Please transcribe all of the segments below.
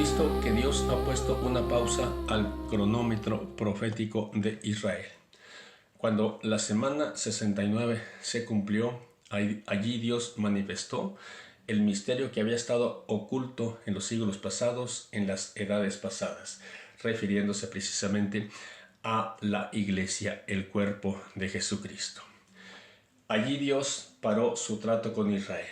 visto que Dios ha puesto una pausa al cronómetro profético de Israel. Cuando la semana 69 se cumplió, allí Dios manifestó el misterio que había estado oculto en los siglos pasados, en las edades pasadas, refiriéndose precisamente a la iglesia, el cuerpo de Jesucristo. Allí Dios paró su trato con Israel.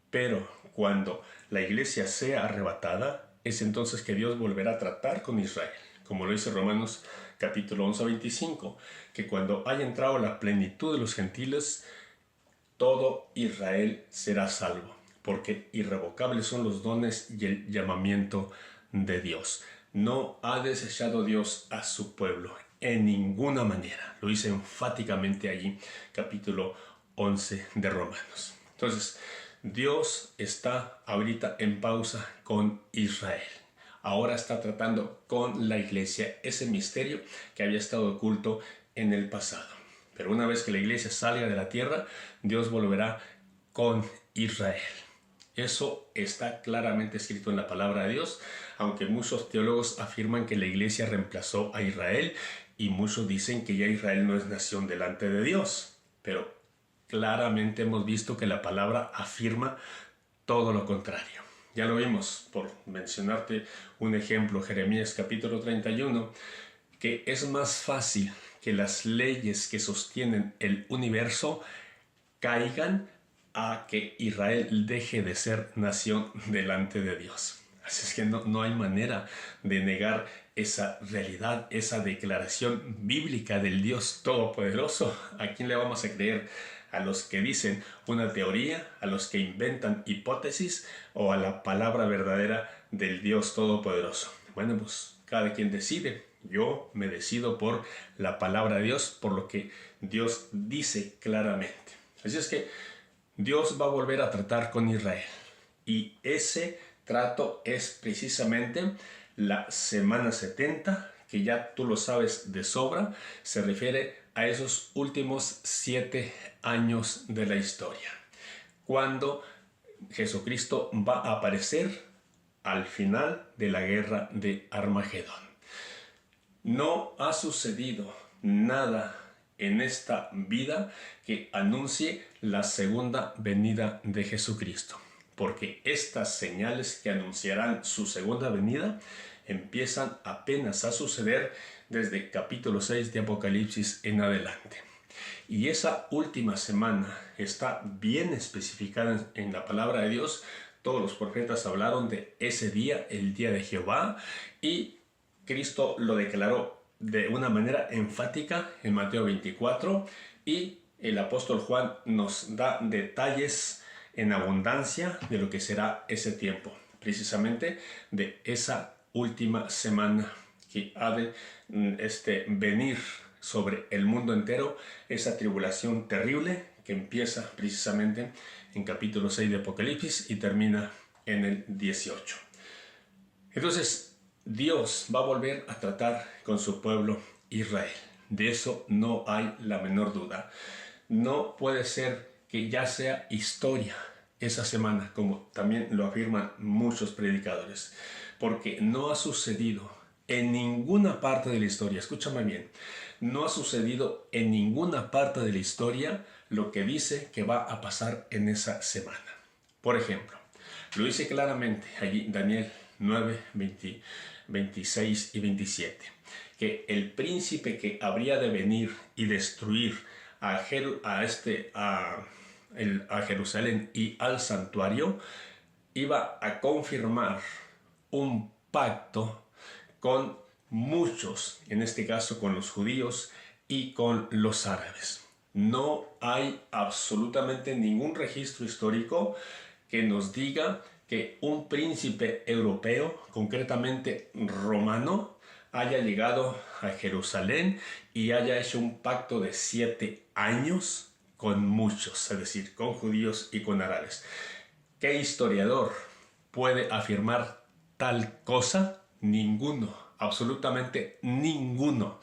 Pero cuando la iglesia sea arrebatada, es entonces que Dios volverá a tratar con Israel. Como lo dice Romanos capítulo 11 a 25, que cuando haya entrado la plenitud de los gentiles, todo Israel será salvo, porque irrevocables son los dones y el llamamiento de Dios. No ha desechado Dios a su pueblo en ninguna manera. Lo dice enfáticamente allí, capítulo 11 de Romanos. Entonces, Dios está ahorita en pausa con Israel. Ahora está tratando con la iglesia ese misterio que había estado oculto en el pasado. Pero una vez que la iglesia salga de la tierra, Dios volverá con Israel. Eso está claramente escrito en la palabra de Dios, aunque muchos teólogos afirman que la iglesia reemplazó a Israel y muchos dicen que ya Israel no es nación delante de Dios. Pero claramente hemos visto que la palabra afirma todo lo contrario. Ya lo vimos, por mencionarte un ejemplo, Jeremías capítulo 31, que es más fácil que las leyes que sostienen el universo caigan a que Israel deje de ser nación delante de Dios. Así es que no hay manera de negar esa realidad, esa declaración bíblica del Dios Todopoderoso. ¿A quién le vamos a creer? ¿A los que dicen una teoría, a los que inventan hipótesis o a la palabra verdadera del Dios Todopoderoso? Bueno, pues cada quien decide. Yo me decido por la palabra de Dios, por lo que Dios dice claramente. Así es que Dios va a volver a tratar con Israel. Y ese trato es precisamente la semana 70, que ya tú lo sabes de sobra, se refiere a esos últimos 7 años de la historia, cuando Jesucristo va a aparecer al final de la guerra de Armagedón. No ha sucedido nada en esta vida que anuncie la segunda venida de Jesucristo, porque estas señales que anunciarán su segunda venida empiezan apenas a suceder desde capítulo 6 de Apocalipsis en adelante. Y esa última semana está bien especificada en la palabra de Dios. Todos los profetas hablaron de ese día, el día de Jehová, y Cristo lo declaró de una manera enfática en Mateo 24, y el apóstol Juan nos da detalles en abundancia de lo que será ese tiempo, precisamente de esa última semana que ha de venir sobre el mundo entero, esa tribulación terrible que empieza precisamente en capítulo 6 de Apocalipsis y termina en el 18. Entonces, Dios va a volver a tratar con su pueblo Israel. De eso no hay la menor duda. No puede ser que ya sea historia esa semana, como también lo afirman muchos predicadores, porque no ha sucedido en ninguna parte de la historia. Escúchame bien, no ha sucedido en ninguna parte de la historia lo que dice que va a pasar en esa semana. Por ejemplo, lo dice claramente allí Daniel 9, 26 y 27, que el príncipe que habría de venir y destruir a Jerusalén y al santuario iba a confirmar un pacto con muchos, en este caso con los judíos y con los árabes. No hay absolutamente ningún registro histórico que nos diga que un príncipe europeo, concretamente romano, haya llegado a Jerusalén y haya hecho un pacto de 7 años con muchos, es decir, con judíos y con árabes. ¿Qué historiador puede afirmar tal cosa? Ninguno, absolutamente ninguno.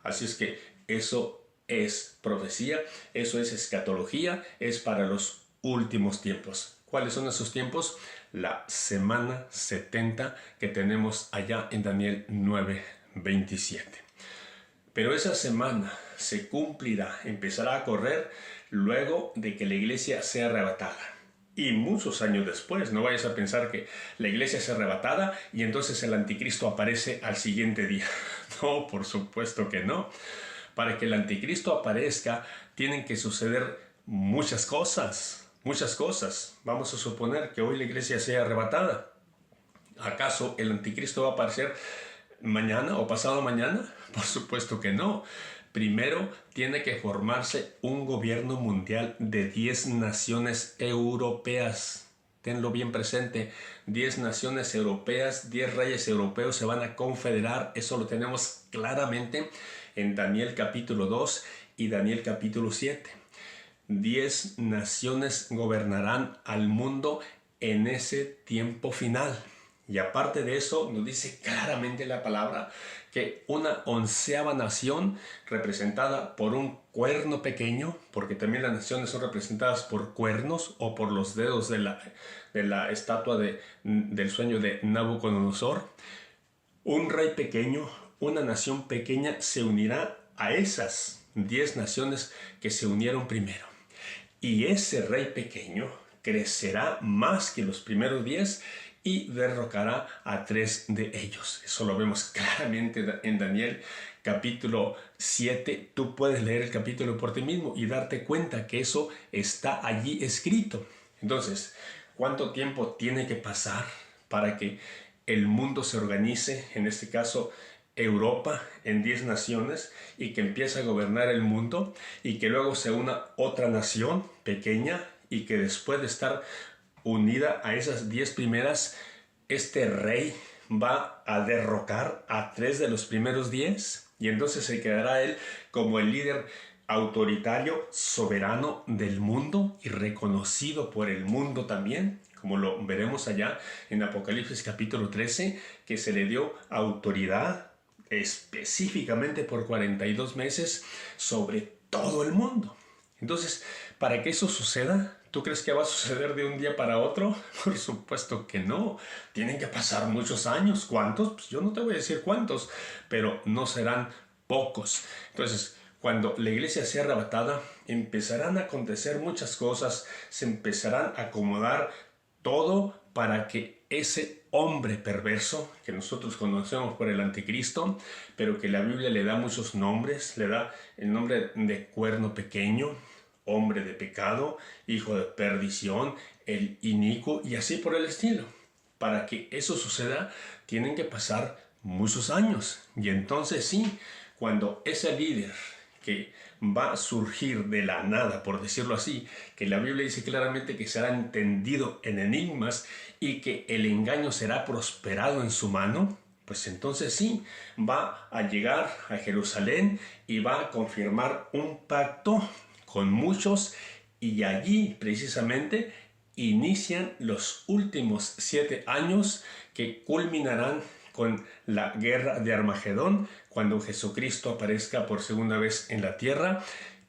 Así es que eso es profecía, eso es escatología, es para los últimos tiempos. ¿Cuáles son esos tiempos? La semana 70 que tenemos allá en Daniel 9:27. Pero esa semana se cumplirá, empezará a correr luego de que la iglesia sea arrebatada. Y muchos años después, no vayas a pensar que la iglesia es arrebatada y entonces el anticristo aparece al siguiente día. No, por supuesto que no. Para que el anticristo aparezca, tienen que suceder muchas cosas. Muchas cosas. Vamos a suponer que hoy la iglesia sea arrebatada. ¿Acaso el anticristo va a aparecer mañana o pasado mañana? Por supuesto que no. Primero tiene que formarse un gobierno mundial de 10 naciones europeas. Tenlo bien presente, 10 naciones europeas, 10 reyes europeos se van a confederar. Eso lo tenemos claramente en Daniel capítulo 2 y Daniel capítulo 7. 10 naciones gobernarán al mundo en ese tiempo final. Y aparte de eso, nos dice claramente la palabra que una 11ª nación representada por un cuerno pequeño, porque también las naciones son representadas por cuernos o por los dedos de la estatua del sueño de Nabucodonosor, un rey pequeño, una nación pequeña se unirá a esas 10 naciones que se unieron primero. Y ese rey pequeño crecerá más que los primeros 10 y derrocará a 3 de ellos. Eso lo vemos claramente en Daniel capítulo 7. Tú puedes leer el capítulo por ti mismo y darte cuenta que eso está allí escrito. Entonces, ¿cuánto tiempo tiene que pasar para que el mundo se organice? En este caso, Europa en 10 naciones y que empiece a gobernar el mundo y que luego se una otra nación pequeña y que después de estar unida a esas 10 primeras, este rey va a derrocar a 3 de los primeros 10 y entonces se quedará él como el líder autoritario, soberano del mundo y reconocido por el mundo también, como lo veremos allá en Apocalipsis capítulo 13, que se le dio autoridad específicamente por 42 meses sobre todo el mundo. Entonces, para que eso suceda, ¿tú crees que va a suceder de un día para otro? Por supuesto que no. Tienen que pasar muchos años. ¿Cuántos? Pues yo no te voy a decir cuántos, pero no serán pocos. Entonces, cuando la iglesia sea arrebatada, empezarán a acontecer muchas cosas, se empezarán a acomodar todo para que ese hombre perverso, que nosotros conocemos por el anticristo, pero que la Biblia le da muchos nombres, le da el nombre de cuerno pequeño, hombre de pecado, hijo de perdición, el inicuo y así por el estilo. Para que eso suceda, tienen que pasar muchos años. Y entonces sí, cuando ese líder que va a surgir de la nada, por decirlo así, que la Biblia dice claramente que será entendido en enigmas y que el engaño será prosperado en su mano, pues entonces sí, va a llegar a Jerusalén y va a confirmar un pacto con muchos y allí precisamente inician los últimos 7 años que culminarán con la guerra de Armagedón, cuando Jesucristo aparezca por segunda vez en la tierra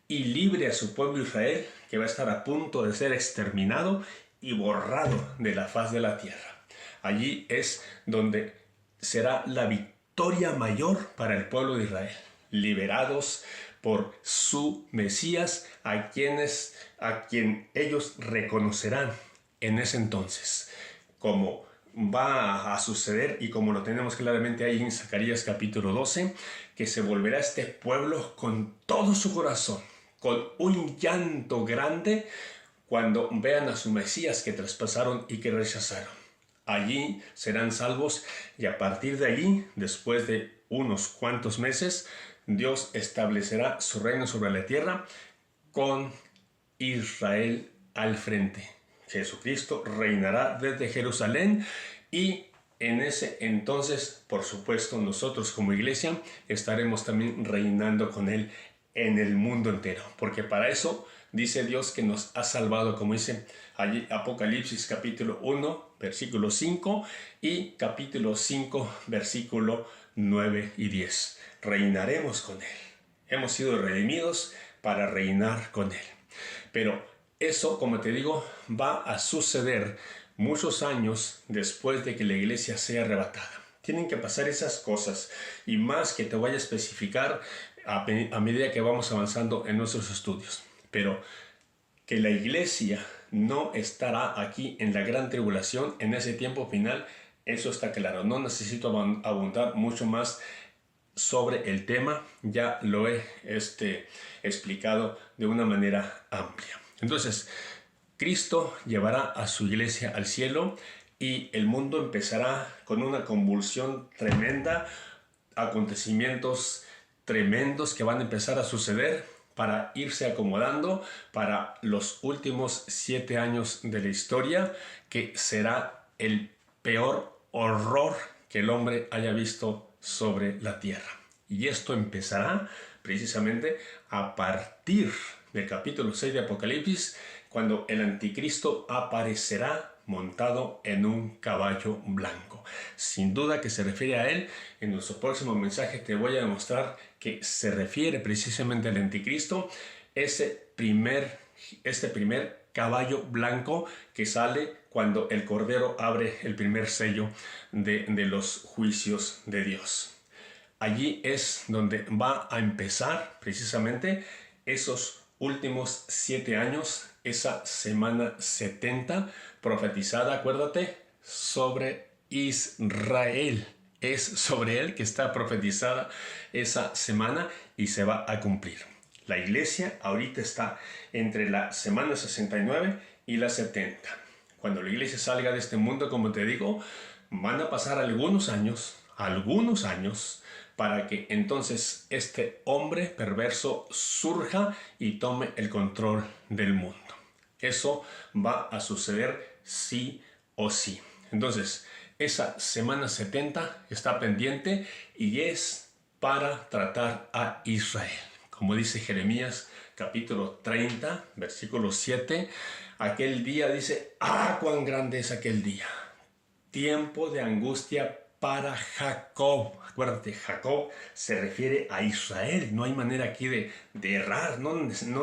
y libre a su pueblo Israel, que va a estar a punto de ser exterminado y borrado de la faz de la tierra. Allí es donde será la victoria mayor para el pueblo de Israel, liberados por su Mesías, a quien ellos reconocerán en ese entonces, como va a suceder y como lo tenemos claramente ahí en Zacarías capítulo 12, que se volverá este pueblo con todo su corazón, con un llanto grande cuando vean a su Mesías que traspasaron y que rechazaron. Allí serán salvos y a partir de allí, después de unos cuantos meses, Dios establecerá su reino sobre la tierra con Israel al frente. Jesucristo reinará desde Jerusalén y en ese entonces, por supuesto, nosotros como iglesia estaremos también reinando con Él en el mundo entero. Porque para eso dice Dios que nos ha salvado, como dice allí Apocalipsis capítulo 1, versículo 5 y capítulo 5, versículo 9 y 10. Reinaremos con Él. Hemos sido redimidos para reinar con Él. Pero Eso, como te digo, va a suceder muchos años después de que la iglesia sea arrebatada. Tienen que pasar esas cosas, y más que te voy a especificar a medida que vamos avanzando en nuestros estudios. Pero que la iglesia no estará aquí en la gran tribulación en ese tiempo final, eso está claro. No necesito abundar mucho más sobre el tema, ya lo he explicado de una manera amplia. Entonces, Cristo llevará a su iglesia al cielo y el mundo empezará con una convulsión tremenda, acontecimientos tremendos que van a empezar a suceder para irse acomodando para los últimos 7 años de la historia, que será el peor horror que el hombre haya visto sobre la tierra. Y esto empezará precisamente a partir del capítulo 6 de Apocalipsis, cuando el anticristo aparecerá montado en un caballo blanco. Sin duda que se refiere a él. En nuestro próximo mensaje te voy a demostrar que se refiere precisamente al anticristo, este primer caballo blanco que sale cuando el Cordero abre el primer sello de los juicios de Dios. Allí es donde va a empezar precisamente esos últimos 7 años, esa semana 70 profetizada, acuérdate, sobre Israel. Es sobre él que está profetizada esa semana y se va a cumplir. La iglesia ahorita está entre la semana 69 y la 70. Cuando la iglesia salga de este mundo, como te digo, van a pasar algunos años, para que entonces este hombre perverso surja y tome el control del mundo. Eso va a suceder sí o sí. Entonces, esa semana 70 está pendiente y es para tratar a Israel. Como dice Jeremías capítulo 30, versículo 7, aquel día dice, ¡ah, cuán grande es aquel día! Tiempo de angustia para Jacob. Acuérdate, Jacob se refiere a Israel. No hay manera aquí de errar. No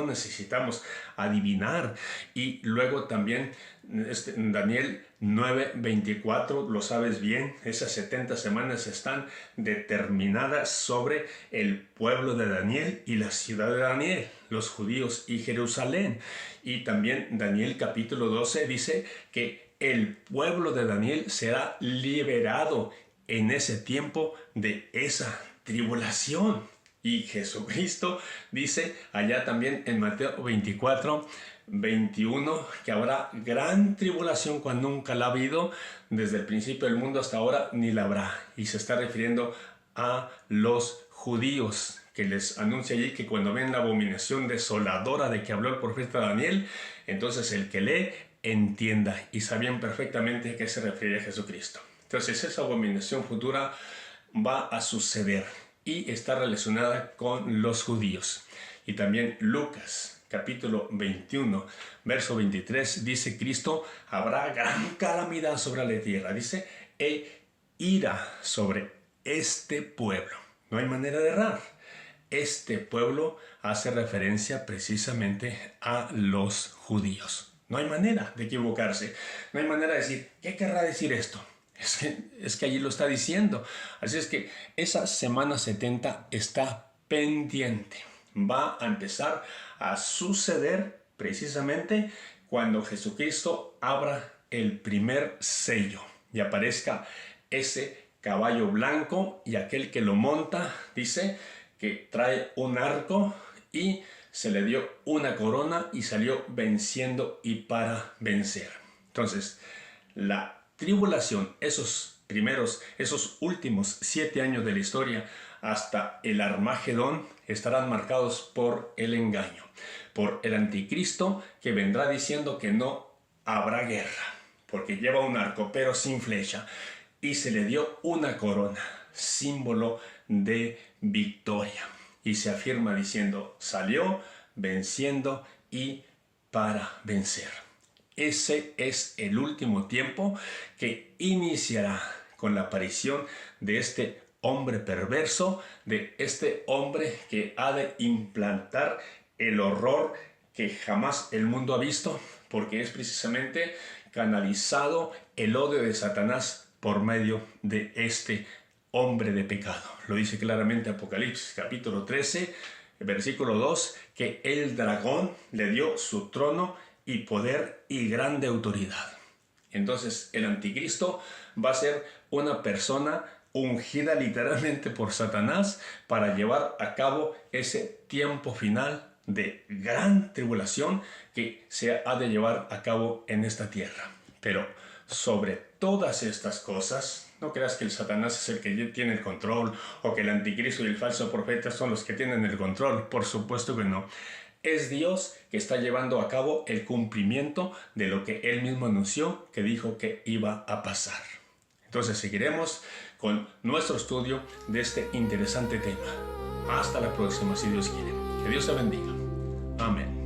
necesitamos adivinar. Y luego también Daniel 9:24, lo sabes bien, esas 70 semanas están determinadas sobre el pueblo de Daniel y la ciudad de Daniel, los judíos y Jerusalén. Y también Daniel capítulo 12 dice que el pueblo de Daniel será liberado en ese tiempo de esa tribulación. Y Jesucristo dice allá también en Mateo 24:21 que habrá gran tribulación cuando nunca la ha habido, desde el principio del mundo hasta ahora ni la habrá. Y se está refiriendo a los judíos, que les anuncia allí que cuando ven la abominación desoladora de que habló el profeta Daniel, entonces el que lee entienda, y sabían perfectamente a qué se refiere a Jesucristo. Entonces esa abominación futura va a suceder y está relacionada con los judíos. Y también Lucas capítulo 21 verso 23 dice, Cristo, habrá gran calamidad sobre la tierra, dice, e ira sobre este pueblo. No hay manera de errar. Este pueblo hace referencia precisamente a los judíos. No hay manera de equivocarse. No hay manera de decir, ¿qué querrá decir esto? Es que allí lo está diciendo. Así es que esa semana 70 está pendiente. Va a empezar a suceder precisamente cuando Jesucristo abra el primer sello y aparezca ese caballo blanco, y aquel que lo monta dice que trae un arco y se le dio una corona y salió venciendo y para vencer. Entonces, la tribulación, esos últimos 7 años de la historia hasta el Armagedón, estarán marcados por el engaño, por el anticristo, que vendrá diciendo que no habrá guerra, porque lleva un arco pero sin flecha, y se le dio una corona, símbolo de victoria, y se afirma diciendo, salió venciendo y para vencer. Ese es el último tiempo que iniciará con la aparición de este hombre perverso, de este hombre que ha de implantar el horror que jamás el mundo ha visto, porque es precisamente canalizado el odio de Satanás por medio de este hombre de pecado. Lo dice claramente Apocalipsis capítulo 13, versículo 2, que el dragón le dio su trono y poder y grande autoridad. Entonces el anticristo va a ser una persona ungida literalmente por Satanás para llevar a cabo ese tiempo final de gran tribulación que se ha de llevar a cabo en esta tierra. Pero sobre todas estas cosas, no creas que el Satanás es el que tiene el control o que el anticristo y el falso profeta son los que tienen el control. Por supuesto que no. Es Dios que está llevando a cabo el cumplimiento de lo que Él mismo anunció, que dijo que iba a pasar. Entonces seguiremos con nuestro estudio de este interesante tema. Hasta la próxima, si Dios quiere. Que Dios te bendiga. Amén.